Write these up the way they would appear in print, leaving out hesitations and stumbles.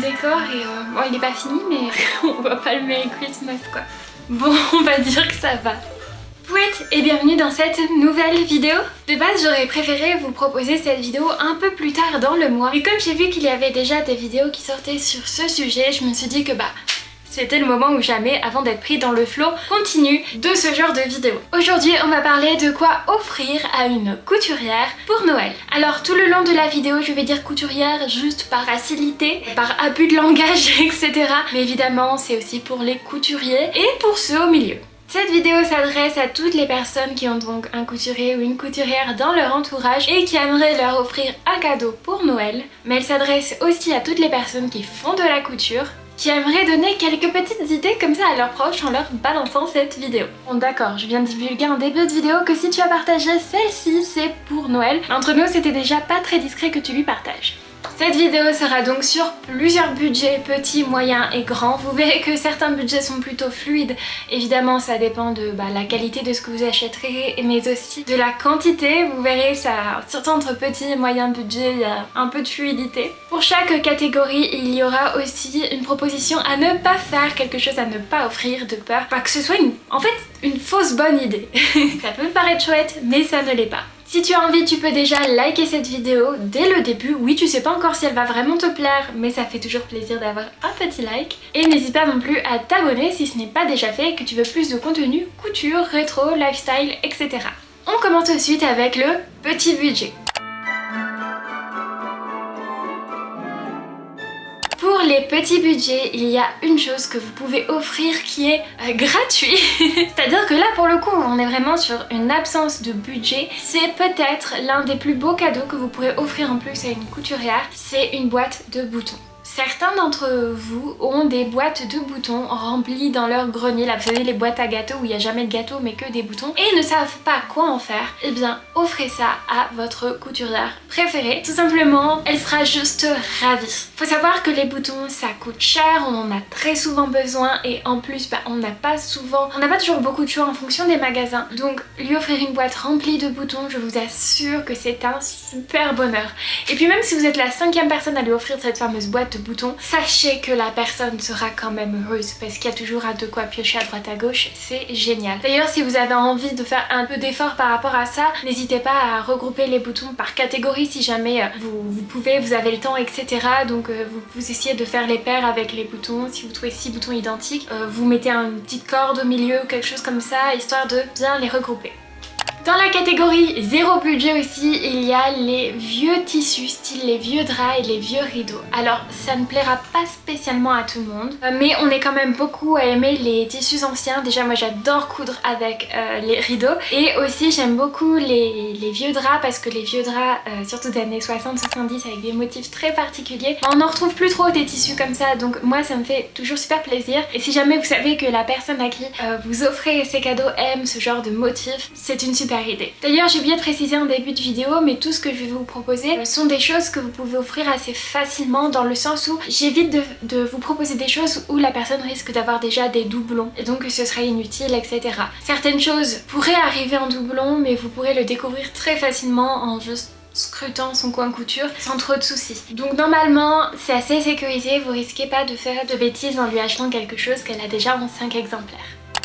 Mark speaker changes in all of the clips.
Speaker 1: décor et bon il est pas fini mais on voit pas le Merry Christmas quoi. Bon on va dire que ça va. Pouet et bienvenue dans cette nouvelle vidéo. De base j'aurais préféré vous proposer cette vidéo un peu plus tard dans le mois. Mais comme j'ai vu qu'il y avait déjà des vidéos qui sortaient sur ce sujet, je me suis dit que c'était le moment ou jamais avant d'être pris dans le flot continu de ce genre de vidéo. Aujourd'hui on va parler de quoi offrir à une couturière pour Noël. Alors tout le long de la vidéo je vais dire couturière juste par facilité, par abus de langage etc. Mais évidemment c'est aussi pour les couturiers et pour ceux au milieu. Cette vidéo s'adresse à toutes les personnes qui ont donc un couturier ou une couturière dans leur entourage et qui aimeraient leur offrir un cadeau pour Noël. Mais elle s'adresse aussi à toutes les personnes qui font de la couture, qui aimeraient donner quelques petites idées comme ça à leurs proches en leur balançant cette vidéo. Bon d'accord, je viens de divulguer en début de vidéo que si tu as partagé celle-ci, c'est pour Noël. Entre nous, c'était déjà pas très discret que tu lui partages. Cette vidéo sera donc sur plusieurs budgets, petits, moyens et grands. Vous verrez que certains budgets sont plutôt fluides. Évidemment, ça dépend de la qualité de ce que vous achèterez, mais aussi de la quantité. Vous verrez, ça, surtout entre petits et moyens budgets, il y a un peu de fluidité. Pour chaque catégorie, il y aura aussi une proposition à ne pas faire, quelque chose à ne pas offrir de peur que ce soit une fausse bonne idée. Ça peut paraître chouette, mais ça ne l'est pas. Si tu as envie, tu peux déjà liker cette vidéo dès le début. Oui, tu sais pas encore si elle va vraiment te plaire, mais ça fait toujours plaisir d'avoir un petit like. Et n'hésite pas non plus à t'abonner si ce n'est pas déjà fait et que tu veux plus de contenu couture, rétro, lifestyle, etc. On commence tout de suite avec le petit budget. Pour les petits budgets, il y a une chose que vous pouvez offrir qui est gratuit. C'est-à-dire que là pour le coup on est vraiment sur une absence de budget. C'est peut-être l'un des plus beaux cadeaux que vous pourrez offrir en plus à une couturière. C'est une boîte de boutons. Certains d'entre vous ont des boîtes de boutons remplies dans leur grenier. Là vous savez les boîtes à gâteaux où il n'y a jamais de gâteau mais que des boutons. Et ne savent pas quoi en faire. Eh bien offrez ça à votre couturière préférée. Tout simplement elle sera juste ravie. Faut savoir que les boutons ça coûte cher, on en a très souvent besoin et en plus on n'a pas toujours beaucoup de choix en fonction des magasins. Donc lui offrir une boîte remplie de boutons, je vous assure que c'est un super bonheur. Et puis même si vous êtes la 5e personne à lui offrir cette fameuse boîte de boutons, sachez que la personne sera quand même heureuse parce qu'il y a toujours de quoi piocher à droite à gauche, c'est génial. D'ailleurs si vous avez envie de faire un peu d'effort par rapport à ça, n'hésitez pas à regrouper les boutons par catégorie si jamais vous pouvez, vous avez le temps etc. Donc vous essayez de faire les paires avec les boutons. Si vous trouvez 6 boutons identiques, vous mettez une petite corde au milieu ou quelque chose comme ça histoire de bien les regrouper. Dans la catégorie zéro budget aussi, il y a les vieux tissus, style les vieux draps et les vieux rideaux. Alors ça ne plaira pas spécialement à tout le monde, mais on est quand même beaucoup à aimer les tissus anciens. Déjà moi j'adore coudre avec les rideaux et aussi j'aime beaucoup les vieux draps parce que les vieux draps, surtout des années 60-70 avec des motifs très particuliers, on n'en retrouve plus trop des tissus comme ça, donc moi ça me fait toujours super plaisir. Et si jamais vous savez que la personne à qui vous offrez ces cadeaux aime ce genre de motifs, c'est une super idée. D'ailleurs j'ai oublié de préciser en début de vidéo, mais tout ce que je vais vous proposer sont des choses que vous pouvez offrir assez facilement dans le sens où j'évite de vous proposer des choses où la personne risque d'avoir déjà des doublons et donc ce serait inutile etc. Certaines choses pourraient arriver en doublon mais vous pourrez le découvrir très facilement en juste scrutant son coin couture sans trop de soucis. Donc normalement c'est assez sécurisé, vous risquez pas de faire de bêtises en lui achetant quelque chose qu'elle a déjà en 5 exemplaires.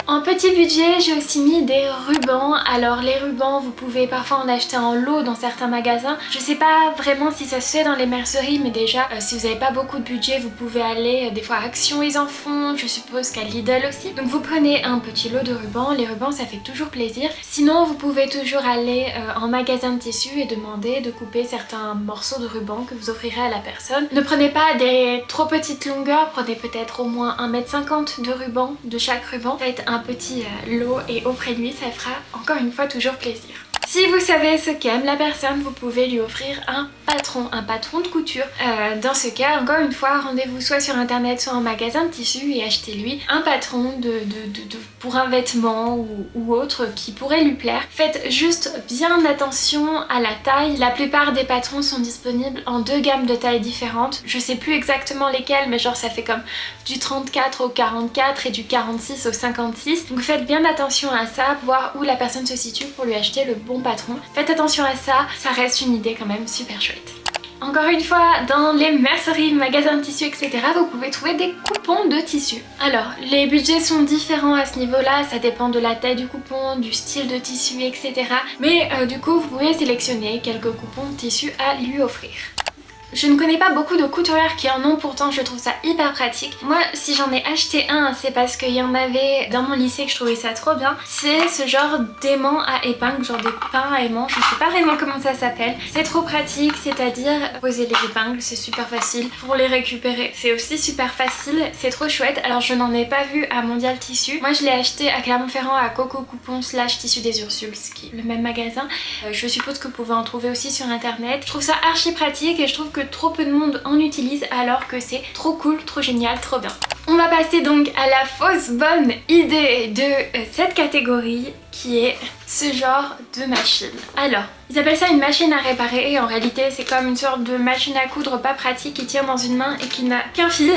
Speaker 1: En petit budget, j'ai aussi mis des rubans. Alors les rubans, vous pouvez parfois en acheter en lot dans certains magasins. Je sais pas vraiment si ça se fait dans les merceries, mais déjà, si vous n'avez pas beaucoup de budget, vous pouvez aller des fois à Action, ils en font, je suppose qu'à Lidl aussi. Donc vous prenez un petit lot de rubans. Les rubans, ça fait toujours plaisir. Sinon, vous pouvez toujours aller en magasin de tissus et demander de couper certains morceaux de ruban que vous offrirez à la personne. Ne prenez pas des trop petites longueurs, prenez peut-être au moins 1,50 m de ruban, de chaque ruban. Faites un petit lot et offrez-lui, ça fera encore une fois toujours plaisir. Si vous savez ce qu'aime la personne, vous pouvez lui offrir un patron de couture. Dans ce cas, encore une fois, rendez-vous soit sur internet, soit en magasin de tissus et achetez-lui un patron pour un vêtement ou autre qui pourrait lui plaire. Faites juste bien attention à la taille. La plupart des patrons sont disponibles en 2 gammes de tailles différentes. Je sais plus exactement lesquelles, mais genre ça fait comme du 34 au 44 et du 46 au 56. Donc faites bien attention à ça, voir où la personne se situe pour lui acheter le bon patron. Faites attention à ça, ça reste une idée quand même super chouette. Encore une fois, dans les merceries, magasins de tissus, etc., vous pouvez trouver des coupons de tissu. Alors, les budgets sont différents à ce niveau-là, ça dépend de la taille du coupon, du style de tissu, etc. Mais du coup, vous pouvez sélectionner quelques coupons de tissu à lui offrir. Je ne connais pas beaucoup de couturières qui en ont, pourtant je trouve ça hyper pratique. Moi, si j'en ai acheté un, c'est parce qu'il y en avait dans mon lycée que je trouvais ça trop bien. C'est ce genre d'aimant à épingle, genre des pains à aimant, je sais pas vraiment comment ça s'appelle. C'est trop pratique, c'est-à-dire poser les épingles, c'est super facile. Pour les récupérer, c'est aussi super facile, c'est trop chouette. Alors je n'en ai pas vu à Mondial Tissu. Moi je l'ai acheté à Clermont-Ferrand à Coco Coupon / Tissu des Ursules, qui est le même magasin. Je suppose que vous pouvez en trouver aussi sur internet. Je trouve ça archi pratique et je trouve que trop peu de monde en utilise alors que c'est trop cool, trop génial, trop bien. On va passer donc à la fausse bonne idée de cette catégorie qui est ce genre de machine. Alors, ils appellent ça une machine à réparer et en réalité c'est comme une sorte de machine à coudre pas pratique qui tient dans une main et qui n'a qu'un fil.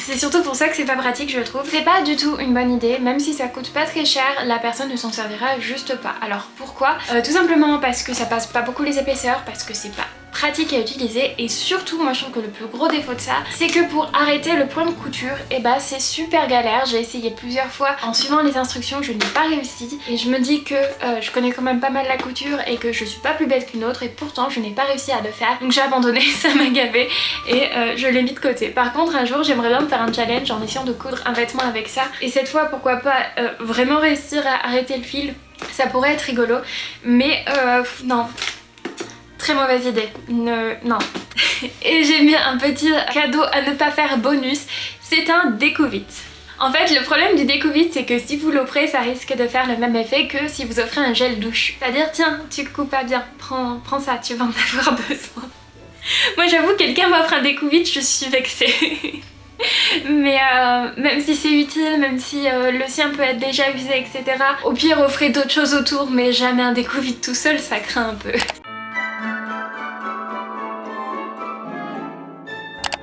Speaker 1: C'est surtout pour ça que c'est pas pratique, je trouve. C'est pas du tout une bonne idée, même si ça coûte pas très cher, la personne ne s'en servira juste pas. Alors pourquoi? Tout simplement parce que ça passe pas beaucoup les épaisseurs, parce que c'est pas pratique à utiliser et surtout moi je trouve que le plus gros défaut de ça c'est que pour arrêter le point de couture et bah c'est super galère. J'ai essayé plusieurs fois en suivant les instructions, je n'ai pas réussi et je me dis que je connais quand même pas mal la couture et que je suis pas plus bête qu'une autre et pourtant je n'ai pas réussi à le faire, donc j'ai abandonné, ça m'a gavé et je l'ai mis de côté. Par contre un jour j'aimerais bien me faire un challenge en essayant de coudre un vêtement avec ça et cette fois pourquoi pas vraiment réussir à arrêter le fil, ça pourrait être rigolo mais non. Très mauvaise idée, non. Et j'ai mis un petit cadeau à ne pas faire bonus, c'est un découvite. En fait le problème du découvite c'est que si vous l'offrez ça risque de faire le même effet que si vous offrez un gel douche. C'est-à-dire tiens tu coupes pas bien, prends ça, tu vas en avoir besoin. Moi j'avoue quelqu'un m'offre un découvite, je suis vexée. Mais même si c'est utile, même si le sien peut être déjà usé etc. Au pire offrez d'autres choses autour mais jamais un découvite tout seul, ça craint un peu.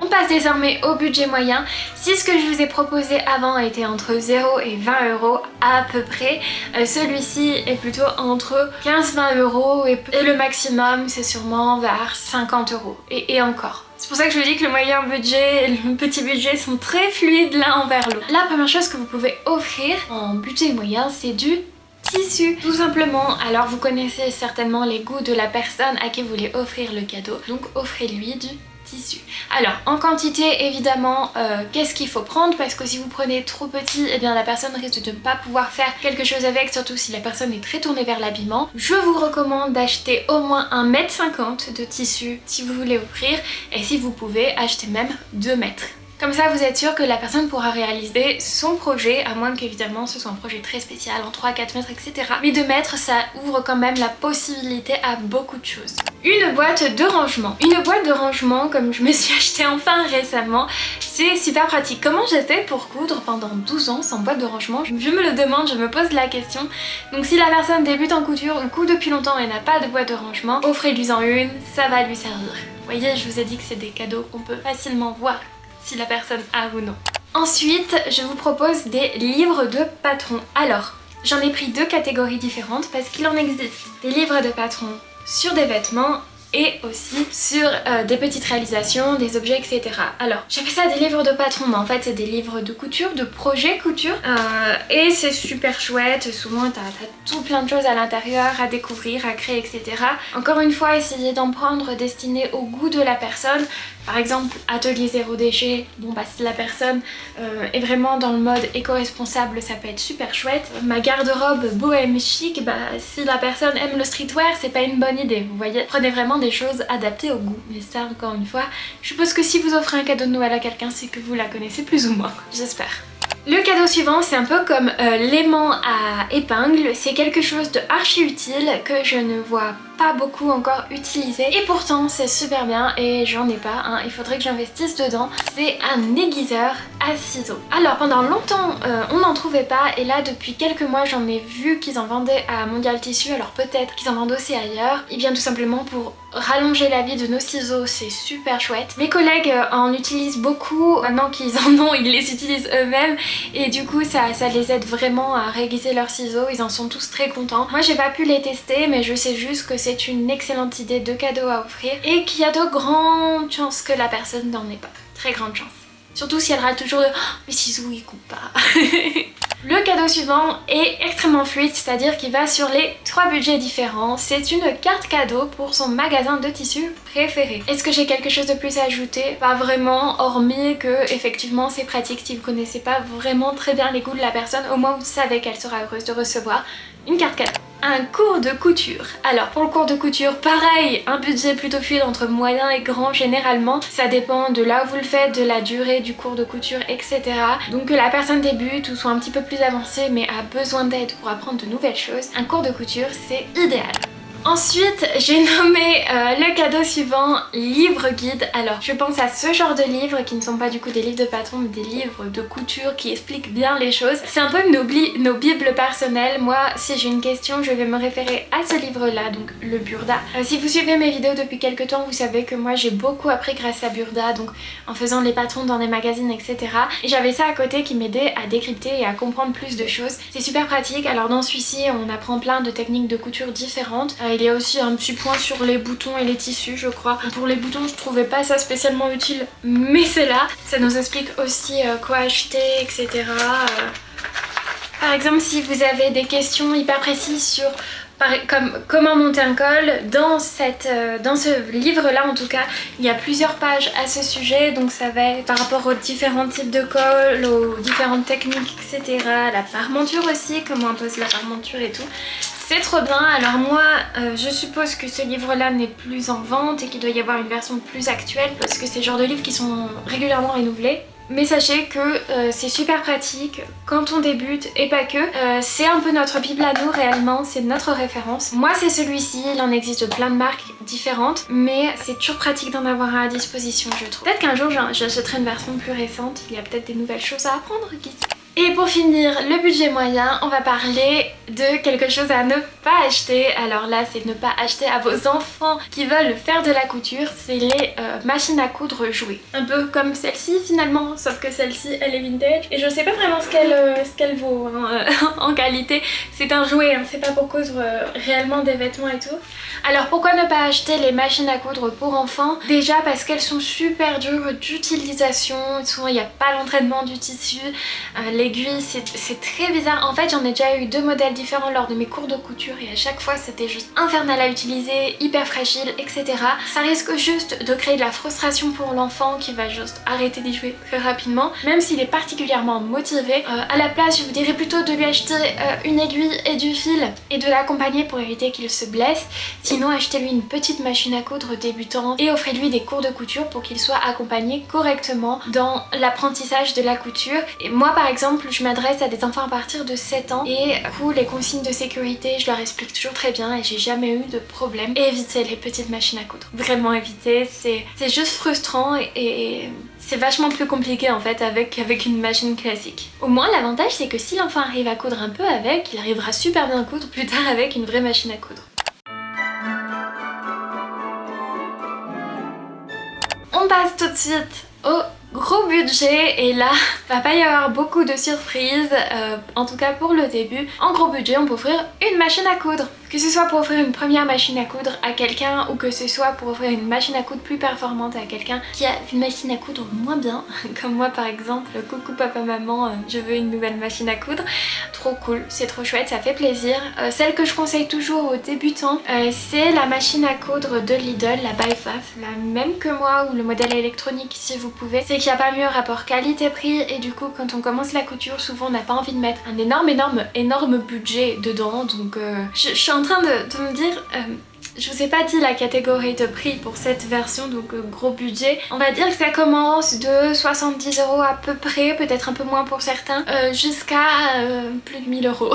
Speaker 1: On passe désormais au budget moyen. Si ce que je vous ai proposé avant était entre 0 et 20 € à peu près, celui-ci est plutôt entre 15-20 € et le maximum c'est sûrement vers 50 € et encore. C'est pour ça que je vous dis que le moyen budget et le petit budget sont très fluides l'un envers l'autre. La première chose que vous pouvez offrir en budget moyen c'est du tissu, tout simplement. Alors vous connaissez certainement les goûts de la personne à qui vous voulez offrir le cadeau, donc offrez-lui du tissu. Alors en quantité évidemment qu'est-ce qu'il faut prendre parce que si vous prenez trop petit et bien la personne risque de ne pas pouvoir faire quelque chose avec, surtout si la personne est très tournée vers l'habillement. Je vous recommande d'acheter au moins 1,50 m de tissu si vous voulez offrir et si vous pouvez acheter même 2 mètres. Comme ça vous êtes sûr que la personne pourra réaliser son projet, à moins qu'évidemment ce soit un projet très spécial en 3-4 mètres etc. Mais 2 mètres ça ouvre quand même la possibilité à beaucoup de choses. Une boîte de rangement. Une boîte de rangement comme je me suis acheté enfin récemment, c'est super pratique. Comment j'ai fait pour coudre pendant 12 ans sans boîte de rangement? Je me le demande, je me pose la question. Donc si la personne débute en couture ou coud depuis longtemps et n'a pas de boîte de rangement, offrez-lui-en une, ça va lui servir. Vous voyez, je vous ai dit que c'est des cadeaux qu'on peut facilement voir si la personne a ou non. Ensuite, je vous propose des livres de patron. Alors, j'en ai pris 2 catégories différentes parce qu'il en existe des livres de patron sur des vêtements et aussi sur des petites réalisations, des objets, etc. Alors, j'appelle ça des livres de patron, mais en fait c'est des livres de couture, de projet couture. Et c'est super chouette, souvent t'as tout plein de choses à l'intérieur à découvrir, à créer, etc. Encore une fois, essayez d'en prendre destiné au goût de la personne. Par exemple, atelier zéro déchet, bon bah si la personne est vraiment dans le mode éco-responsable, ça peut être super chouette. Ma garde-robe bohème chic, bah si la personne aime le streetwear, c'est pas une bonne idée, vous voyez. Prenez vraiment des choses adaptées au goût. Mais ça, encore une fois, je suppose que si vous offrez un cadeau de Noël à quelqu'un, c'est que vous la connaissez plus ou moins, j'espère. Le cadeau suivant, c'est un peu comme l'aimant à épingle, c'est quelque chose de archi utile que je ne vois pas beaucoup encore utilisé et pourtant c'est super bien et j'en ai pas un, il faudrait que j'investisse dedans. C'est un aiguiseur à ciseaux. Alors pendant longtemps on n'en trouvait pas et là depuis quelques mois j'en ai vu qu'ils en vendaient à Mondial Tissu, alors peut-être qu'ils en vendent aussi ailleurs, et bien tout simplement pour rallonger la vie de nos ciseaux, c'est super chouette. Mes collègues en utilisent beaucoup, maintenant qu'ils en ont, ils les utilisent eux-mêmes et du coup ça les aide vraiment à réaiguiser leurs ciseaux, ils en sont tous très contents. Moi j'ai pas pu les tester mais je sais juste que c'est une excellente idée de cadeau à offrir et qu'il y a de grandes chances que la personne n'en ait pas. Très grande chance. Surtout si elle râle toujours de oh, mes ciseaux ils coupent pas. Le cadeau suivant est extrêmement fluide, c'est-à-dire qu'il va sur les 3 budgets différents. C'est une carte cadeau pour son magasin de tissus préféré. Est-ce que j'ai quelque chose de plus à ajouter? Pas vraiment, hormis que effectivement c'est pratique si vous connaissez pas vraiment très bien les goûts de la personne, au moins vous savez qu'elle sera heureuse de recevoir une carte cadeau. Un cours de couture. Alors pour le cours de couture, pareil, un budget plutôt fluide entre moyen et grand généralement. Ça dépend de là où vous le faites, de la durée du cours de couture, etc. Donc que la personne débute ou soit un petit peu plus avancée mais a besoin d'aide pour apprendre de nouvelles choses, un cours de couture c'est idéal. Ensuite, j'ai nommé le cadeau suivant livre guide. Alors, je pense à ce genre de livres qui ne sont pas du coup des livres de patron, mais des livres de couture qui expliquent bien les choses. C'est un peu nos bibles personnelles. Moi, si j'ai une question, je vais me référer à ce livre-là, donc le Burda. Si vous suivez mes vidéos depuis quelques temps, vous savez que moi j'ai beaucoup appris grâce à Burda, donc en faisant les patrons dans des magazines, etc. Et j'avais ça à côté qui m'aidait à décrypter et à comprendre plus de choses. C'est super pratique. Alors dans celui-ci, on apprend plein de techniques de couture différentes. Il y a aussi un petit point sur les boutons et les tissus je crois. Pour les boutons je trouvais pas ça spécialement utile mais c'est là. Ça nous explique aussi quoi acheter etc. Par exemple si vous avez des questions hyper précises sur comme comment monter un col, dans ce livre là en tout cas il y a plusieurs pages à ce sujet, donc ça va être par rapport aux différents types de col, aux différentes techniques etc. La parmenture aussi, comment on pose la parmenture et tout. C'est trop bien. Alors moi je suppose que ce livre là n'est plus en vente et qu'il doit y avoir une version plus actuelle parce que c'est le genre de livres qui sont régulièrement renouvelés. Mais sachez que c'est super pratique quand on débute et pas que. C'est un peu notre bible à nous réellement, c'est notre référence. Moi c'est celui-ci, il en existe plein de marques différentes, mais c'est toujours pratique d'en avoir un à disposition je trouve. Peut-être qu'un jour j'achèterai une version plus récente, il y a peut-être des nouvelles choses à apprendre qui sait. Et pour finir le budget moyen, on va parler de quelque chose à ne pas acheter. Alors là c'est ne pas acheter à vos enfants qui veulent faire de la couture, c'est les machines à coudre jouets. Un peu comme celle-ci finalement, sauf que celle-ci elle est vintage et je sais pas vraiment ce qu'elle vaut hein, en qualité. C'est un jouet, hein, c'est pas pour coudre réellement des vêtements et tout. Alors pourquoi ne pas acheter les machines à coudre pour enfants? Déjà parce qu'elles sont super dures d'utilisation, souvent il n'y a pas l'entraînement du tissu, l'aiguille c'est très bizarre. En fait j'en ai déjà eu 2 modèles différents lors de mes cours de couture et à chaque fois c'était juste infernal à utiliser, hyper fragile etc. Ça risque juste de créer de la frustration pour l'enfant qui va juste arrêter d'y jouer très rapidement, même s'il est particulièrement motivé. À la place je vous dirais plutôt de lui acheter une aiguille et du fil et de l'accompagner pour éviter qu'il se blesse. Sinon achetez-lui une petite machine à coudre débutant et offrez-lui des cours de couture pour qu'il soit accompagné correctement dans l'apprentissage de la couture. Et moi par exemple je m'adresse à des enfants à partir de 7 ans et du coup les consignes de sécurité je leur explique toujours très bien et j'ai jamais eu de problème. Évitez les petites machines à coudre, vraiment évitez, c'est juste frustrant et c'est vachement plus compliqué en fait avec une machine classique. Au moins l'avantage c'est que si l'enfant arrive à coudre un peu avec, il arrivera super bien à coudre plus tard avec une vraie machine à coudre. On passe tout de suite au gros budget et là va pas y avoir beaucoup de surprises, en tout cas pour le début. En gros budget on peut offrir une machine à coudre. Que ce soit pour offrir une première machine à coudre à quelqu'un ou que ce soit pour offrir une machine à coudre plus performante à quelqu'un qui a une machine à coudre moins bien, comme moi par exemple, coucou papa maman, je veux une nouvelle machine à coudre. Trop cool, c'est trop chouette, ça fait plaisir. Celle que je conseille toujours aux débutants, c'est la machine à coudre de Lidl, la Byfaf, la même que moi ou le modèle électronique si vous pouvez. C'est qu'il n'y a pas mieux rapport qualité-prix et du coup quand on commence la couture souvent on n'a pas envie de mettre un énorme budget dedans, donc je suis en train de me dire je vous ai pas dit la catégorie de prix pour cette version, donc gros budget. On va dire que ça commence de 70 € à peu près, peut-être un peu moins pour certains, jusqu'à plus de 1000 €.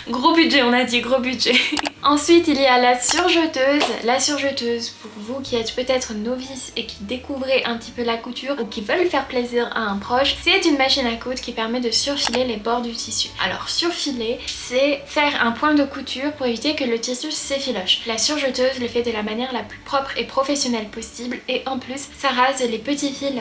Speaker 1: Gros budget, on a dit gros budget. Ensuite il y a la surjeteuse. La surjeteuse, pour vous qui êtes peut-être novices et qui découvrez un petit peu la couture ou qui veulent faire plaisir à un proche, c'est une machine à coudre qui permet de surfiler les bords du tissu. Alors surfiler, c'est faire un point de couture pour éviter que le tissu s'effiloche. La la surjeteuse le fait de la manière la plus propre et professionnelle possible et en plus ça rase les petits fils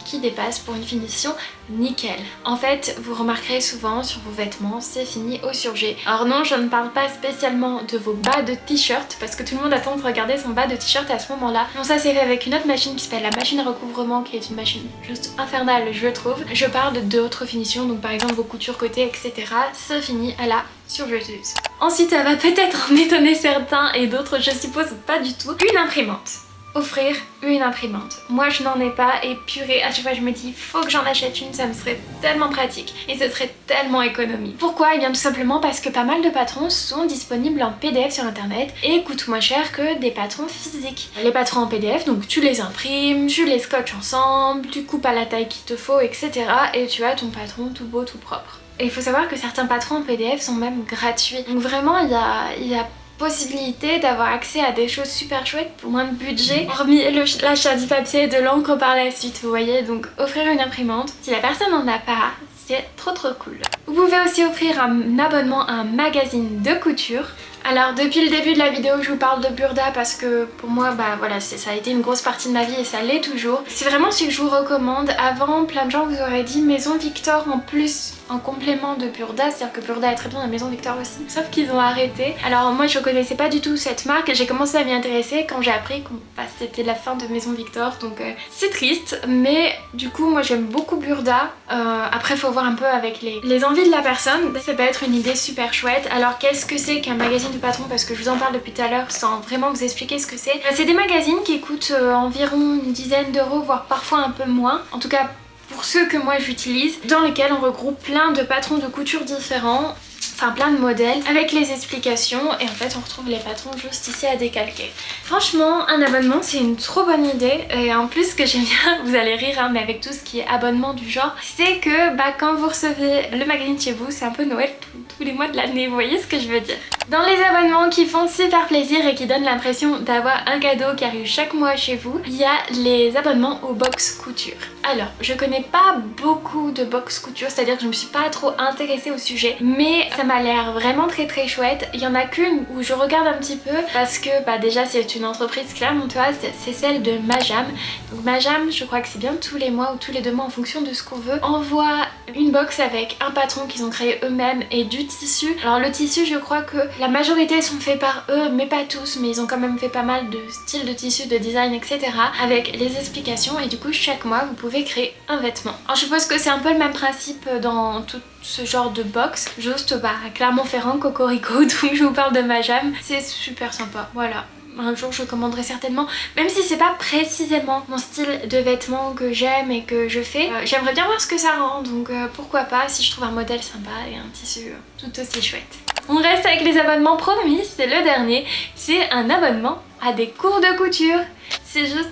Speaker 1: qui dépassent pour une finition nickel. En fait, vous remarquerez souvent sur vos vêtements, c'est fini au surjet. Alors non, je ne parle pas spécialement de vos bas de t-shirt parce que tout le monde attend de regarder son bas de t-shirt à ce moment-là. Non, ça c'est fait avec une autre machine qui s'appelle la machine à recouvrement qui est une machine juste infernale, je trouve. Je parle d'autres finitions, donc par exemple vos coutures côté, etc. C'est fini à la surjeteuse. Ensuite, ça va peut-être en étonner certains et d'autres, je suppose pas du tout, une imprimante. Offrir une imprimante. Moi je n'en ai pas et purée, à chaque fois je me dis faut que j'en achète une, ça me serait tellement pratique et ce serait tellement économique. Pourquoi? Eh bien tout simplement parce que pas mal de patrons sont disponibles en PDF sur internet et coûtent moins cher que des patrons physiques. Les patrons en PDF, donc tu les imprimes, tu les scotches ensemble, tu coupes à la taille qu'il te faut, etc. et tu as ton patron tout beau, tout propre. Et il faut savoir que certains patrons en PDF sont même gratuits. Donc vraiment il y a possibilité d'avoir accès à des choses super chouettes pour moins de budget, hormis l'achat du papier et de l'encre par la suite, vous voyez. Donc offrir une imprimante, si la personne n'en a pas, c'est trop cool. Vous pouvez aussi offrir un abonnement à un magazine de couture. Alors depuis le début de la vidéo je vous parle de Burda parce que pour moi bah voilà ça a été une grosse partie de ma vie et ça l'est toujours. C'est vraiment ce que je vous recommande. Avant plein de gens vous auraient dit Maison Victor en plus en complément de Burda, c'est-à-dire que Burda est très bien à Maison Victor aussi, sauf qu'ils ont arrêté. Alors moi je connaissais pas du tout cette marque et j'ai commencé à m'y intéresser quand j'ai appris que c'était la fin de Maison Victor, donc c'est triste, mais du coup moi j'aime beaucoup Burda. Après faut voir un peu avec les envies de la personne, ça peut être une idée super chouette. Alors qu'est-ce que c'est qu'un magazine de patron, parce que je vous en parle depuis tout à l'heure sans vraiment vous expliquer ce que c'est. C'est des magazines qui coûtent environ une dizaine d'euros, voire parfois un peu moins, en tout cas pour ceux que moi j'utilise, dans lesquels on regroupe plein de patrons de couture différents, enfin plein de modèles avec les explications et en fait on retrouve les patrons juste ici à décalquer. Franchement un abonnement c'est une trop bonne idée et en plus ce que j'aime bien, vous allez rire hein, mais avec tout ce qui est abonnement du genre, c'est que bah, quand vous recevez le magazine chez vous c'est un peu Noël tous les mois de l'année, vous voyez ce que je veux dire. Dans les abonnements qui font super plaisir et qui donnent l'impression d'avoir un cadeau qui arrive chaque mois chez vous, il y a les abonnements aux box couture. Alors je connais pas beaucoup de box couture, c'est à dire que je me suis pas trop intéressée au sujet, mais ça m'a l'air vraiment très chouette. Il y en a qu'une où je regarde un petit peu parce que bah déjà c'est une entreprise clermontoise, c'est celle de Majam. Donc Majam, je crois que c'est bien tous les mois ou tous les 2 mois en fonction de ce qu'on veut, envoie une box avec un patron qu'ils ont créé eux-mêmes et du tissu. Alors le tissu je crois que la majorité sont faits par eux mais pas tous, mais ils ont quand même fait pas mal de styles de tissu, de design, etc. avec les explications et du coup chaque mois vous pouvez créer un vêtement. Alors je suppose que c'est un peu le même principe dans tout ce genre de box, juste bah Clermont-Ferrand, Cocorico, donc je vous parle de Majam, c'est super sympa, voilà. Un jour je commanderai certainement, même si c'est pas précisément mon style de vêtements que j'aime et que je fais, j'aimerais bien voir ce que ça rend, donc pourquoi pas si je trouve un modèle sympa et un tissu tout aussi chouette. On reste avec les abonnements promis, c'est le dernier, c'est un abonnement à des cours de couture. C'est juste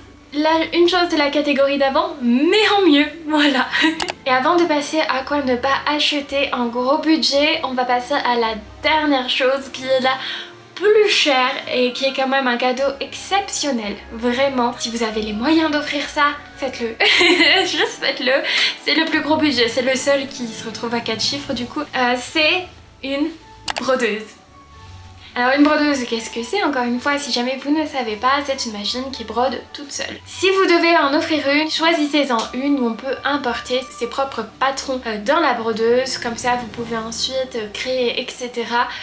Speaker 1: une chose de la catégorie d'avant, mais en mieux, voilà. Et avant de passer à quoi ne pas acheter en gros budget, on va passer à la dernière chose qui est la plus cher et qui est quand même un cadeau exceptionnel, vraiment. Si vous avez les moyens d'offrir ça, faites-le. Juste faites-le. C'est le plus gros budget, c'est le seul qui se retrouve à 4 chiffres du coup. C'est une brodeuse. Alors une brodeuse, qu'est-ce que c'est? Encore une fois, si jamais vous ne savez pas, c'est une machine qui brode toute seule. Si vous devez en offrir une, choisissez-en une où on peut importer ses propres patrons dans la brodeuse, comme ça vous pouvez ensuite créer, etc.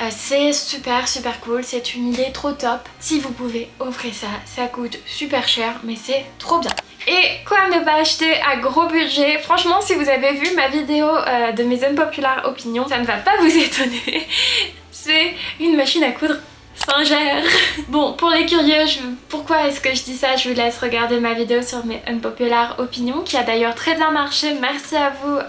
Speaker 1: C'est super cool, c'est une idée trop top. Si vous pouvez offrir ça, ça coûte super cher, mais c'est trop bien. Et quoi ne pas acheter à gros budget? Franchement, si vous avez vu ma vidéo de mes unpopular opinions, ça ne va pas vous étonner. C'est une machine à coudre Singer. Bon, pour les curieux, pourquoi est-ce que je dis ça? Je vous laisse regarder ma vidéo sur mes unpopular opinions qui a d'ailleurs très bien marché. Merci à vous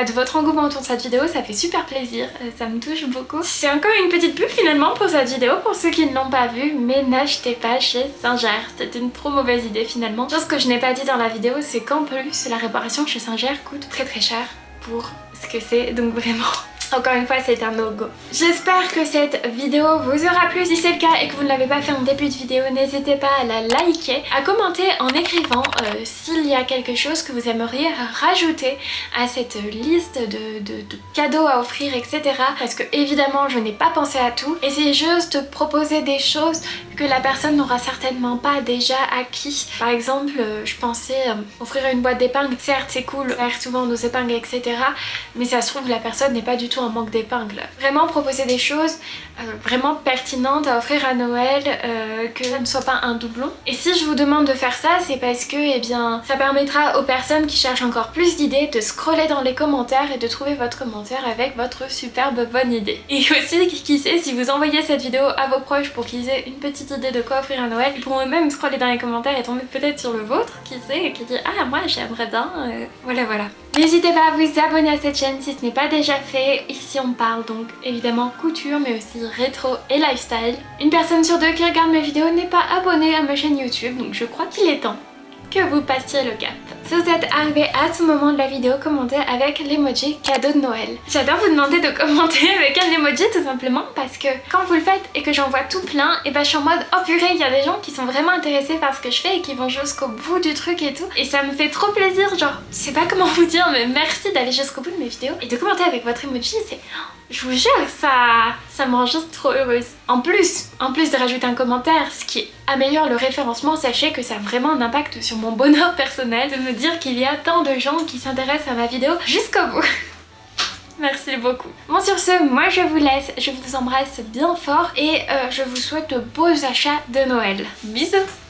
Speaker 1: de votre engouement autour de cette vidéo, ça fait super plaisir, ça me touche beaucoup. C'est encore une petite pub finalement pour cette vidéo pour ceux qui ne l'ont pas vue, mais n'achetez pas chez Singer, c'est une trop mauvaise idée finalement. Chose que je n'ai pas dit dans la vidéo, c'est qu'en plus la réparation chez Singer coûte très cher pour ce que c'est, donc vraiment... Encore une fois, c'est un no-go. J'espère que cette vidéo vous aura plu. Si c'est le cas et que vous ne l'avez pas fait en début de vidéo, n'hésitez pas à la liker, à commenter en écrivant s'il y a quelque chose que vous aimeriez rajouter à cette liste de cadeaux à offrir, etc. Parce que évidemment, je n'ai pas pensé à tout et c'est juste proposer des choses que la personne n'aura certainement pas déjà acquis. Par exemple, je pensais offrir une boîte d'épingles. Certes, c'est cool, faire souvent nos épingles, etc. Mais ça se trouve, la personne n'est pas du tout en manque d'épingles. Vraiment proposer des choses vraiment pertinentes à offrir à Noël, que ça ne soit pas un doublon. Et si je vous demande de faire ça, c'est parce que eh bien, ça permettra aux personnes qui cherchent encore plus d'idées de scroller dans les commentaires et de trouver votre commentaire avec votre superbe bonne idée. Et aussi, qui sait, si vous envoyez cette vidéo à vos proches pour qu'ils aient une petite idée de quoi offrir à Noël, ils pourront eux-mêmes scroller dans les commentaires et tomber peut-être sur le vôtre, qui sait, et qui dit ah moi j'aimerais bien, voilà. N'hésitez pas à vous abonner à cette chaîne si ce n'est pas déjà fait. Ici on parle donc évidemment couture mais aussi rétro et lifestyle. Une personne sur deux qui regarde mes vidéos n'est pas abonnée à ma chaîne YouTube, donc je crois qu'il est temps que vous passiez le cap. Si vous êtes arrivé à ce moment de la vidéo, commentez avec l'emoji cadeau de Noël. J'adore vous demander de commenter avec un emoji tout simplement parce que quand vous le faites et que j'en vois tout plein, et ben je suis en mode oh purée, il y a des gens qui sont vraiment intéressés par ce que je fais et qui vont jusqu'au bout du truc et tout. Et ça me fait trop plaisir, genre je sais pas comment vous dire mais merci d'aller jusqu'au bout de mes vidéos et de commenter avec votre emoji, c'est... Je vous jure, ça me rend juste trop heureuse. En plus de rajouter un commentaire, ce qui améliore le référencement, sachez que ça a vraiment un impact sur mon bonheur personnel de me dire qu'il y a tant de gens qui s'intéressent à ma vidéo jusqu'au bout. Merci beaucoup. Bon sur ce, moi je vous laisse, je vous embrasse bien fort et je vous souhaite de beaux achats de Noël. Bisous.